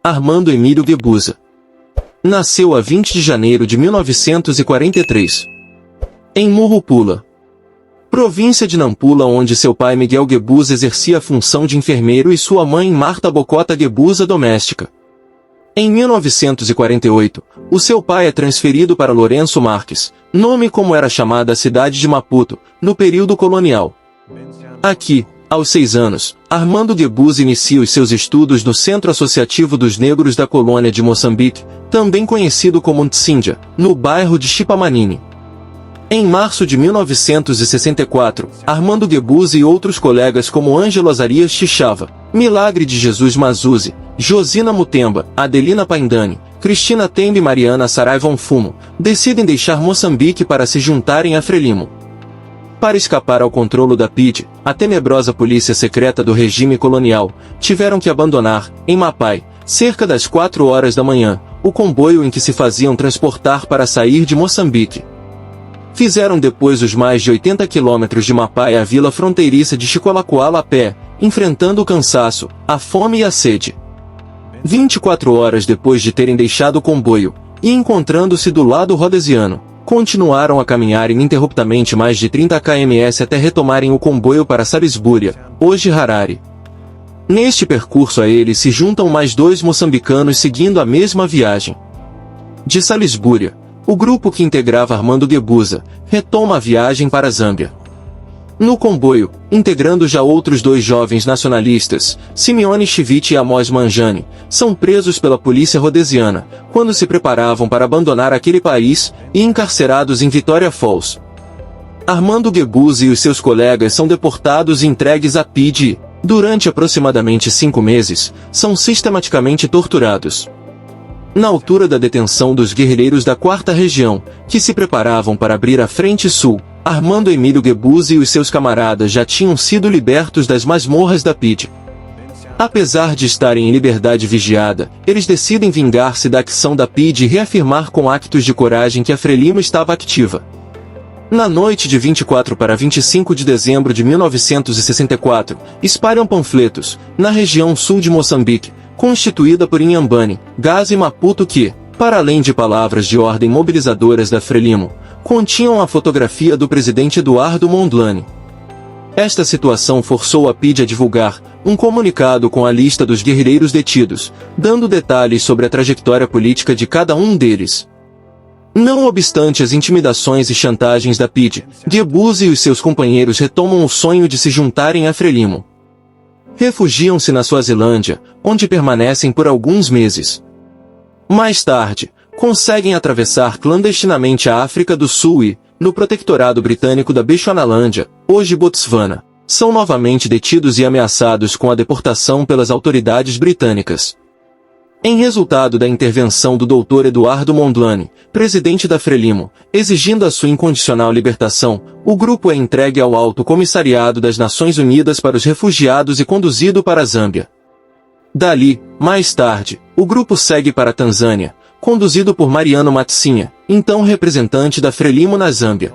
Armando Emílio Guebuza. Nasceu a 20 de janeiro de 1943. Em Murupula, província de Nampula, onde seu pai Miguel Guebuza exercia a função de enfermeiro e sua mãe Marta Bocota Guebuza doméstica. Em 1948, o seu pai é transferido para Lourenço Marques, nome como era chamada a cidade de Maputo, no período colonial. Aqui, aos 6 anos, Armando Guebuza inicia os seus estudos no Centro Associativo dos Negros da Colônia de Moçambique, também conhecido como Ntsindia, no bairro de Chipamanini. Em março de 1964, Armando Guebuza e outros colegas como Ângelo Azarias Chixava, Milagre de Jesus Mazuzzi, Josina Mutemba, Adelina Paindani, Cristina Tembe e Mariana Saraiva Fumo, decidem deixar Moçambique para se juntarem a Frelimo. Para escapar ao controlo da PIDE, a tenebrosa polícia secreta do regime colonial, tiveram que abandonar, em Mapai, cerca das 4 horas da manhã, o comboio em que se faziam transportar para sair de Moçambique. Fizeram depois os mais de 80 quilômetros de Mapai à vila fronteiriça de Chicolacoala a pé, enfrentando o cansaço, a fome e a sede. 24 horas depois de terem deixado o comboio, e encontrando-se do lado rhodesiano, continuaram a caminhar ininterruptamente mais de 30 km até retomarem o comboio para Salisbúria, hoje Harare. Neste percurso a eles se juntam mais 2 moçambicanos seguindo a mesma viagem. De Salisbúria, o grupo que integrava Armando Guebuza retoma a viagem para a Zâmbia. No comboio, integrando já outros 2 jovens nacionalistas, Simeone Chivite e Amos Manjani, são presos pela polícia rhodesiana, quando se preparavam para abandonar aquele país, e encarcerados em Vitória Falls. Armando Guebuza e os seus colegas são deportados e entregues à PIDE e, durante aproximadamente 5 meses, são sistematicamente torturados. Na altura da detenção dos guerrilheiros da 4ª Região, que se preparavam para abrir a Frente Sul, Armando Emílio Guebuza e os seus camaradas já tinham sido libertos das masmorras da PIDE. Apesar de estarem em liberdade vigiada, eles decidem vingar-se da ação da PIDE e reafirmar com actos de coragem que a Frelimo estava ativa. Na noite de 24 para 25 de dezembro de 1964, espalham panfletos, na região sul de Moçambique, constituída por Inhambane, Gaza e Maputo que, para além de palavras de ordem mobilizadoras da Frelimo, continham a fotografia do presidente Eduardo Mondlane. Esta situação forçou a PIDE a divulgar um comunicado com a lista dos guerrilheiros detidos, dando detalhes sobre a trajetória política de cada um deles. Não obstante as intimidações e chantagens da PIDE, Guebuza e os seus companheiros retomam o sonho de se juntarem à Frelimo. Refugiam-se na Suazilândia, onde permanecem por alguns meses. Mais tarde, conseguem atravessar clandestinamente a África do Sul e, no protetorado britânico da Bechuanalândia, hoje Botswana, são novamente detidos e ameaçados com a deportação pelas autoridades britânicas. Em resultado da intervenção do Dr. Eduardo Mondlane, presidente da Frelimo, exigindo a sua incondicional libertação, o grupo é entregue ao Alto Comissariado das Nações Unidas para os Refugiados e conduzido para a Zâmbia. Dali, mais tarde, o grupo segue para a Tanzânia, conduzido por Mariano Matsinha, então representante da Frelimo na Zâmbia.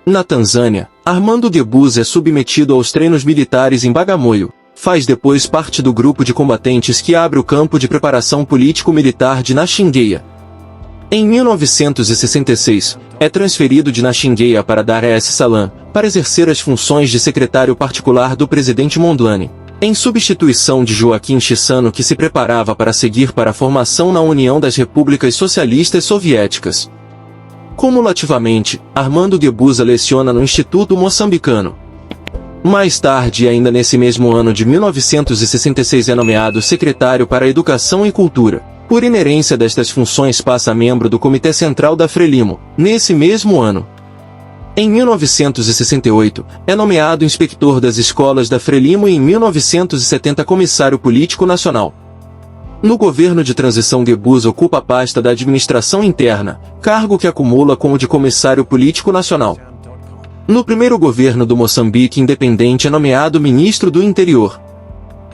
Na Tanzânia, Armando Guebuza é submetido aos treinos militares em Bagamoyo. Faz depois parte do grupo de combatentes que abre o campo de preparação político-militar de Naxingueia. Em 1966, é transferido de Naxingueia para Dar es Salaam, para exercer as funções de secretário particular do presidente Mondlane, em substituição de Joaquim Chissano, que se preparava para seguir para a formação na União das Repúblicas Socialistas Soviéticas. Cumulativamente, Armando Guebuza leciona no Instituto Moçambicano. Mais tarde, ainda nesse mesmo ano de 1966, é nomeado secretário para a Educação e Cultura. Por inerência destas funções passa a membro do Comitê Central da Frelimo, nesse mesmo ano. Em 1968, é nomeado inspetor das escolas da Frelimo e em 1970 comissário político nacional. No governo de transição, Guebuza ocupa a pasta da Administração Interna, cargo que acumula com o de comissário político nacional. No primeiro governo do Moçambique independente é nomeado ministro do Interior.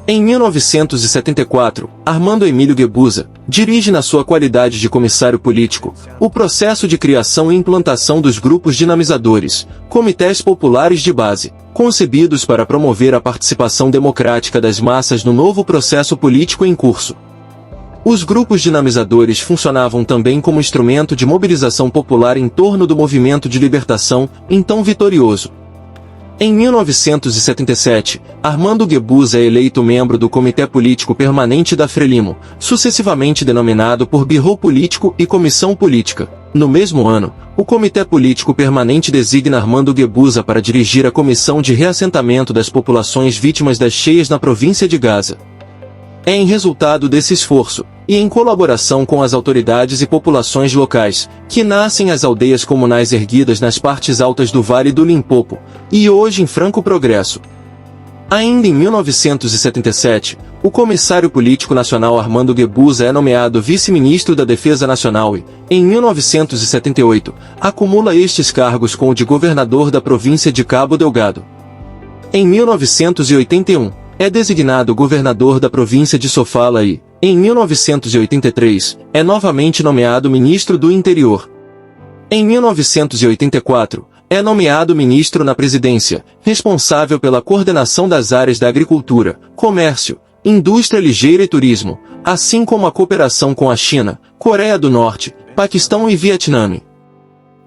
Em 1974, Armando Emílio Guebuza dirige na sua qualidade de comissário político o processo de criação e implantação dos grupos dinamizadores, comitês populares de base, concebidos para promover a participação democrática das massas no novo processo político em curso. Os grupos dinamizadores funcionavam também como instrumento de mobilização popular em torno do movimento de libertação, então vitorioso. Em 1977, Armando Guebuza é eleito membro do Comitê Político Permanente da Frelimo, sucessivamente denominado por Birô Político e Comissão Política. No mesmo ano, o Comitê Político Permanente designa Armando Guebuza para dirigir a Comissão de Reassentamento das Populações Vítimas das Cheias na província de Gaza. É em resultado desse esforço, e em colaboração com as autoridades e populações locais, que nascem as aldeias comunais erguidas nas partes altas do Vale do Limpopo, e hoje em franco progresso. Ainda em 1977, o comissário político nacional Armando Guebuza é nomeado vice-ministro da Defesa Nacional e, em 1978, acumula estes cargos com o de governador da província de Cabo Delgado. Em 1981, é designado governador da província de Sofala e, em 1983, é novamente nomeado ministro do Interior. Em 1984, é nomeado ministro na presidência, responsável pela coordenação das áreas da agricultura, comércio, indústria ligeira e turismo, assim como a cooperação com a China, Coreia do Norte, Paquistão e Vietnã.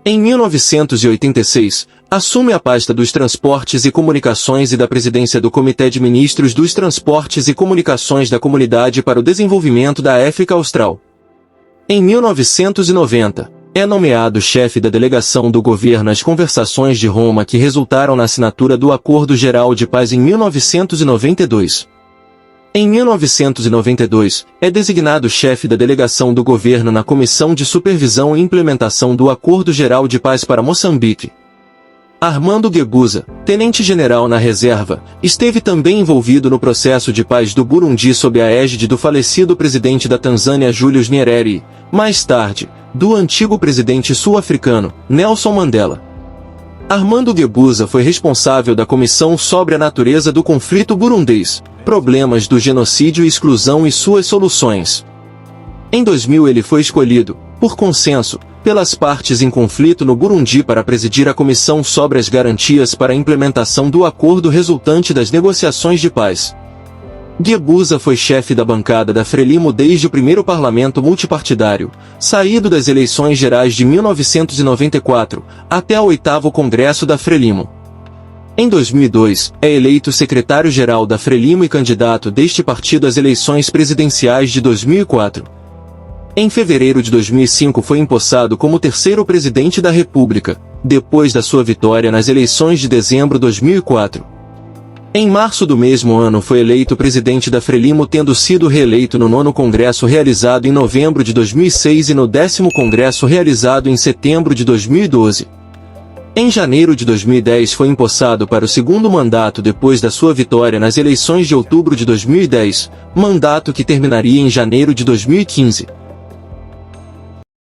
Em 1986, assume a pasta dos Transportes e Comunicações e da presidência do Comitê de Ministros dos Transportes e Comunicações da Comunidade para o Desenvolvimento da África Austral. Em 1990, é nomeado chefe da delegação do governo às conversações de Roma que resultaram na assinatura do Acordo Geral de Paz em 1992. Em 1992, é designado chefe da delegação do governo na Comissão de Supervisão e Implementação do Acordo Geral de Paz para Moçambique. Armando Guebuza, tenente-general na reserva, esteve também envolvido no processo de paz do Burundi sob a égide do falecido presidente da Tanzânia Julius Nyerere e, mais tarde, do antigo presidente sul-africano, Nelson Mandela. Armando Guebuza foi responsável da Comissão sobre a Natureza do Conflito Burundês, Problemas do Genocídio e Exclusão e suas soluções. Em 2000 ele foi escolhido, por consenso, pelas partes em conflito no Burundi para presidir a Comissão sobre as Garantias para a Implementação do Acordo resultante das negociações de paz. Guebuza foi chefe da bancada da Frelimo desde o primeiro parlamento multipartidário, saído das eleições gerais de 1994, até o 8º Congresso da Frelimo. Em 2002, é eleito secretário-geral da Frelimo e candidato deste partido às eleições presidenciais de 2004. Em fevereiro de 2005 foi empossado como terceiro presidente da República, depois da sua vitória nas eleições de dezembro de 2004. Em março do mesmo ano foi eleito presidente da Frelimo, tendo sido reeleito no 9º Congresso realizado em novembro de 2006 e no 10º Congresso realizado em setembro de 2012. Em janeiro de 2010 foi empossado para o segundo mandato depois da sua vitória nas eleições de outubro de 2010, mandato que terminaria em janeiro de 2015.